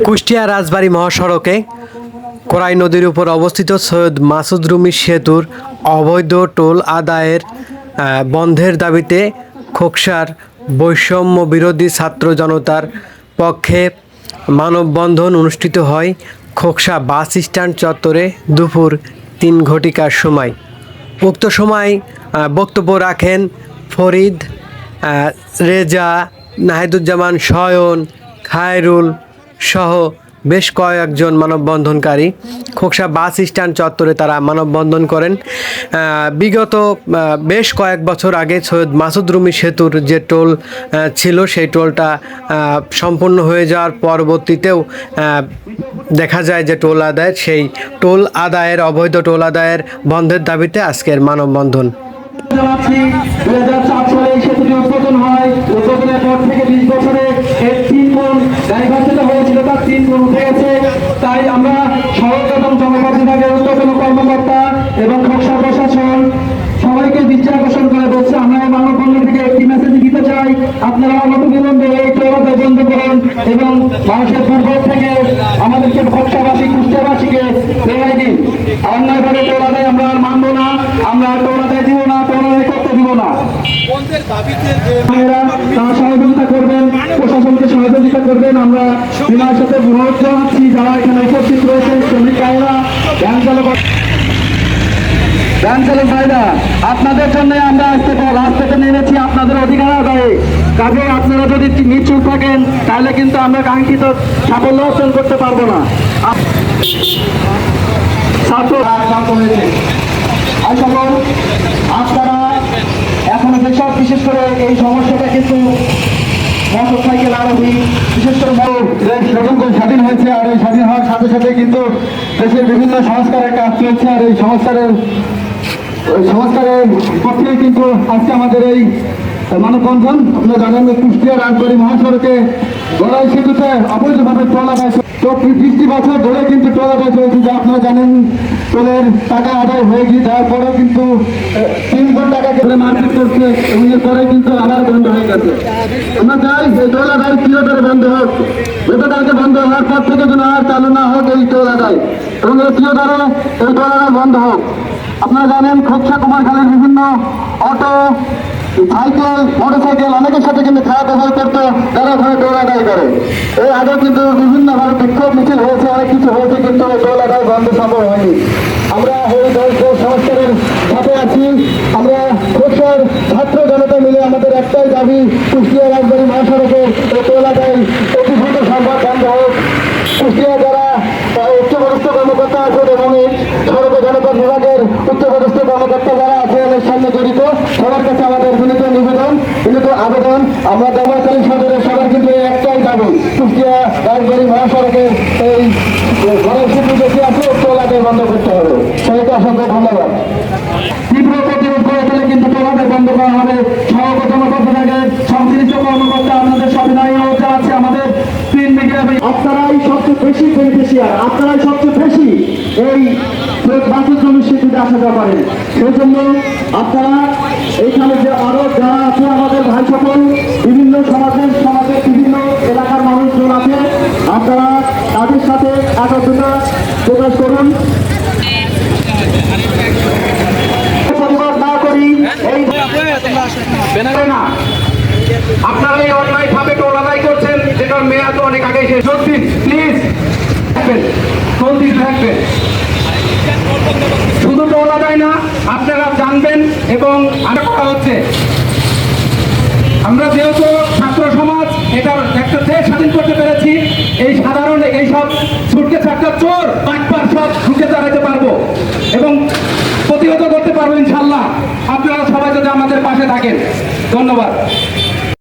কুষ্টিয়া রাজবাড়ী মহাসড়কে কোরাই নদীর উপর অবস্থিত সৈয়দ মাসুদ রুমি সেতুর অবৈধ টোল আদায়ের বন্ধের দাবিতে খোকসার বৈষম্য বিরোধী ছাত্র জনতার পক্ষে মানববন্ধন অনুষ্ঠিত হয় খোকসা বাস স্ট্যান্ড চত্বরে দুপুর 3 ঘটিকার সময়। উক্ত সময় বক্তব্য রাখেন ফরিদ, রেজা, নাহিদুজ্জামান, শয়ন, খায়রুল সহ বেশ কয়েকজন মানববন্ধনকারী। খোকসা বাস স্ট্যান্ড চত্বরে তারা মানববন্ধন করেন। বিগত বেশ কয়েক বছর আগে সৈয়দ মাসুদ রুমি সেতুর যে টোল ছিল সেই টোলটা সম্পূর্ণ হয়ে যাওয়ার পরবর্তীতেও দেখা যায় যে সেই টোল আদায়ের অবৈধ টোল আদায়ের বন্ধের দাবিতে আজকের মানববন্ধন। 2004 সালে এই সেতুটি উদ্বোধন হয়। উদ্বোধনের পর থেকে 20 বছরে এর 3 গুণ ব্যয়বর্ধিত হয়েছিল, তার 3 গুণ উঠে গেছে। তাই আমরা সর্বপ্রথম জনপদ বিভাগের উদ্বোধন কর্মকর্তা এবং খোকসা প্রশাসন সবাইকে দৃষ্টি আকর্ষণ করে বলছে, আমরা এই মানববন্ধন থেকে একটি মেসেজ দিতে চাই, আপনারা অনতিবিলম্বে এই টোল বন্ধ করুন এবং মানুষের দুর্ভোগ থেকে আমাদেরকে খোকসাবাসী কুষ্টিয়াবাসীকে রেহাই দিন। অন্যায়ভাবে টোল আদায় আমরা আর মানবো না, আমরা টোল আদায় দিব না, টোল আদায় করতে দিব না। তারা সহযোগিতা করবেন, প্রশাসনকে সহযোগিতা করবেন। আমরা বিনয়ের সাথে অনুরোধ জানাচ্ছি যারা এখানে উপস্থিত রয়েছেন, শ্রমিক ভাইরা, ভ্যান চালক ভাইরা, আপনাদের জন্য আমরা আজকে রাস্তাতে নেমেছি আপনাদের অধিকার আদায়ে। কাজে আপনারা যদি নিশ্চুপ থাকেন তাহলে কিন্তু আমরা কাঙ্ক্ষিত সাফল্য অর্জন করতে পারবো না। আপনারা এখনো যেসব বিশেষ করে এই সমস্যাটা কিন্তু মোটর সাইকেল আরোহী বিশেষ করে নতুন স্বাধীন হয়েছে, আর এই স্বাধীন হওয়ার সাথে সাথে কিন্তু দেশের বিভিন্ন সংস্কারের কাজ চলছে, আর এই সংস্কারের পক্ষে কিন্তু আজকে আমাদের এই মানববন্ধন। আপনারা জানেন কুষ্টিয়া রাজবাড়ী মহাসড়কে গড়াই সেতুতে অবৈধভাবে টোল আদায় 50 বছর ধরে কিন্তু টোল আদায় চলছে, যা আপনারা জানেন। টোলের টাকা আদায় হয়ে গিয়ে যাওয়ার পরেও কিন্তু 3 গুণ টাকা কেটে মারপিট করছে এবং এরপরে কিন্তু আবার বন্ধ হয়ে গেছে। আমরা চাই এই টোল আদায় চিরতরে বন্ধ হোক, গতকালকে বন্ধ হওয়ার পর থেকে যেন আর চালু না হোক এই টোল আদায়, এবং চিরতরে এই টোল আদায় বন্ধ হোক। আপনারা জানেন খোকসা কুমারখালীর বিভিন্ন অটো, সাইকেল, মোটরসাইকেল অনেকের সাথে কিন্তু খারাপ ব্যবহার করতো, তারা ওখানে টোল আদায় করে। এর আগে কিন্তু বিভিন্নভাবে বিক্ষোভ মিছিল হয়েছে, অনেক কিছু হয়েছে, কিন্তু টোল আদায় বন্ধ সম্ভব হয়নি। আমরা এই সংস্কারের সাথে আছি। আমরা খোকসার ছাত্র জনতা মিলে আমাদের একটাই দাবি, কুষ্টিয়া রাজবাড়ী মহাসড়কে টোল আদায় অতি দ্রুত সম্ভব বন্ধ হোক। কুষ্টিয়া যারা উচ্চপদস্থ কর্মকর্তা আছেন এবং এই সড়ক জনপদ বিভাগের উচ্চপদস্থ কর্মকর্তা যারা আছেন এর সঙ্গে জড়িত, সবার কাছে আমাদের বিনীত নিবেদন, বিনীত আবেদন, আমরা দামাকালী সদরের সবার কিন্তু একটাই দাবি, কুষ্টিয়া রাজবাড়ী মহাসড়কের এই ঘরের সেতু যেটি আছে টোল আদায় বন্ধ করতে হবে। সবাইকে অসংখ্য ধন্যবাদ। তীব্র প্রতিরোধ করে ফেলে কিন্তু টোল আদায় বন্ধ করা হবে। সড়ক জনপদ বিভাগের সংশ্লিষ্ট কর্মকর্তা আপনাদের সবিনয় অনুরোধ জানাচ্ছি, আমাদের প্রিন্ট মিডিয়া আপনারাই সবচেয়ে বেশি বেনিফিশিয়ার, আপনারাই সবচেয়ে বেশি এই বাসের জমি সেতুতে আসা যাওয়া পারেন। সেই জন্য আপনারা এইখানে যে আরো যারা আছে আমাদের ভাই সকল বিভিন্ন সমাজের বিভিন্ন এলাকার মানুষজন আছে, আপনারা তাদের সাথে একত্রতা প্রকাশ করুন। প্রতিবাদ না করি এই না, আপনারা এই অন্যায় ভাবে টোল আদায় করছেন, যেটার মেয়াদ অনেক আগে শেষ হচ্ছে। প্লিজ চলতি থাকবেন, শুধু টোল আদায় না, আপনারা জানবেন এবং আশা করা হচ্ছে আমরা যেহেতু ছাত্র সমাজ এটার একটা দেশ স্বাধীন করতে পেরেছি, এই সাধারণ এইসব ছুটকে চারটা চোর একবার সব ঢুকে দাঁড়াতে পারবো এবং প্রতিহত করতে পারবো ইনশাল্লাহ, আপনারা সবাই যদি আমাদের পাশে থাকেন। ধন্যবাদ।